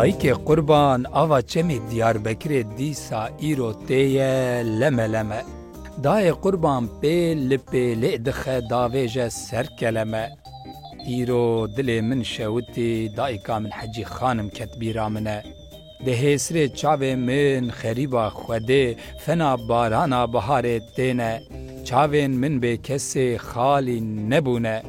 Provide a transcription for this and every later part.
دایک قربان آوا چمی دیاربکر دیسا ایرو تیه لمه لمه دای قربان پیل پیل دخه داویجه سر کلمه ایرو دل من شوتی دایکا من حجی خانم کتبیرا منه ده هسر چاوه من خریبا خوده فنا بارانا بهار تینه چاوین من به کسی خالی نبونه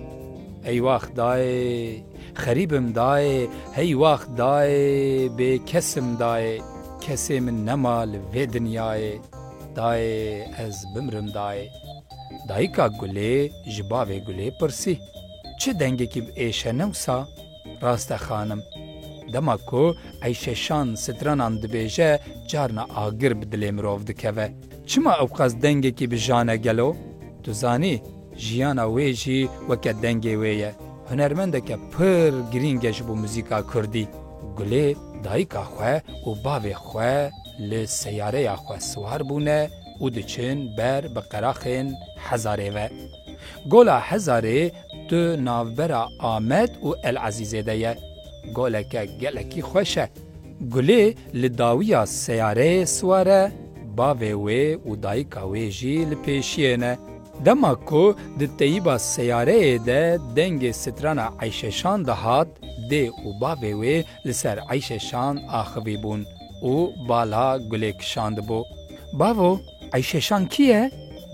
ای وقت دای خریبم دای هی وقت دای به کسم دای کسی من نمال و دنیای دای از بمرم دای کا گله جباوه گله پرسی چه دنگی که ایشه نوسا راست خانم دما کو ایششان سترانان دبیجه جارنا آگر بدلی مروف دکوه چما اوقاز دنگی که بجانه گلو تو زانی جیانا ویجی وکه دنگی ویه هنرمنده که پر گرینگش بو موزیکا کردی گله دایکا خواه و باوی خواه لسیاره خواه سوار بونه و دچن بر بقراخین هزاره و گولا هزاره تو ناوبرا آمد و العزیزه ده گوله که گلکی خوشه گله لداویا سیاره سواره باوی وی و دایکا ویجی لپیشینه دما کو د تیبا سیاره ده دنگ سترانا عیششان دهات ده و باوی وی لسر عیششان آخوی بون و بالا گله کشاند بو باوو عیششان کیه؟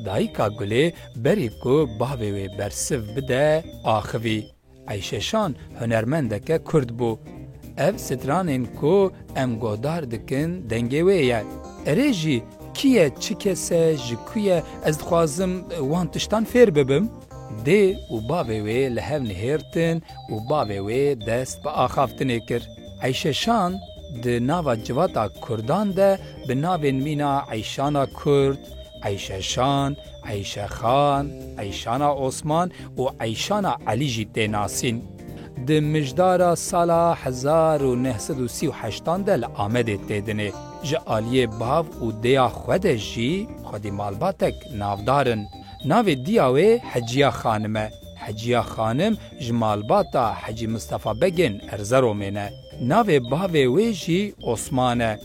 دایکا گله بری کو باوی وی برسف بده آخوی عیششان هنرمندکه کرد بو اف سترانین کو ام گودار دکن دنگی ویه اریجی کیه چی کسه جکویه از خوازم وان تشتان فیر ببم ده و باوی وی لحو نهیرتن و باوی وی دست با آخافتنه کر عیششان ده ناوا جواتا کردان ده به ناوین مینا عیشانا کرد عیششان عیشه خان عیشانا عثمان و عیشانا علی جی تیناسین ده مجدارا سالا 1938 ده لآمده تیدنه جه آلیه باو و دیا خود جی خودی مالباتک نافدارن ناو دیاوه حجیه خانمه حجیه خانم جمالباتا حجی مصطفى بگن ارزرو منه ناو باوه وی جی عثمانه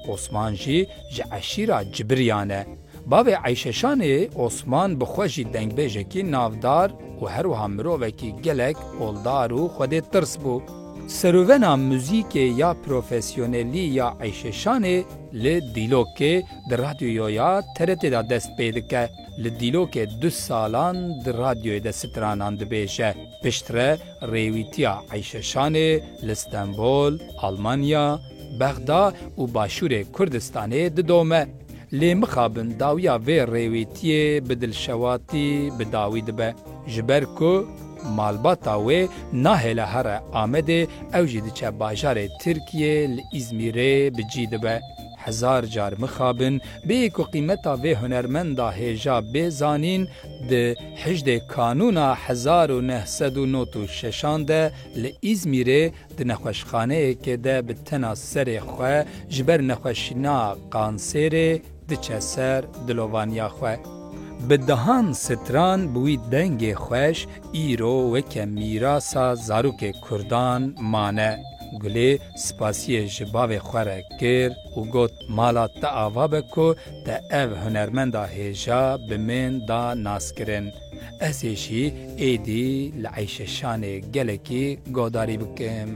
عثمان جی جه عشیره جبریانه باوه عیششان عثمان بخوشی دنگ بیجه کی نافدار و هر و همرو وکی گلک اولدار و خود ترس بو سرونا موزیک یا پروفیسیونلی یا عیششان لدیلوکه در رادیو یا ترت دا دست پیدکه لدیلوکه 2 سالان در رادیو دا سترانان دبیشه پشتره ریویتیا عیششان لستنبول آلمانیا بغدا و باشور کردستان ددومه لی مخابن داویا و ریویتیه بدل شواتی بداوی دبه جبر کو مالباتا و ناهل هر آمده او جید چه باجار ترکیه لإزمیره بجید به 1000 جار مخابن به ایکو قیمتا و هنرمندا هیجا بزانین ده حجد کانونا 1996 ده لإزمیره ده نخوشخانه که ده بتنا سر خواه جبر نخوشینا قانسره ده چه سر دلوانیا خواه به دهان ستران بوی دنگ خوش ایرو وکه میراسا زاروک کردان مانه گله سپاسی جباوه خوره کر و گوت مالا تا آوا بکو تا او هنرمندا هیجا بمن دا ناس کرن ازیشی ایدی لعیششان گلکی گوداری بکم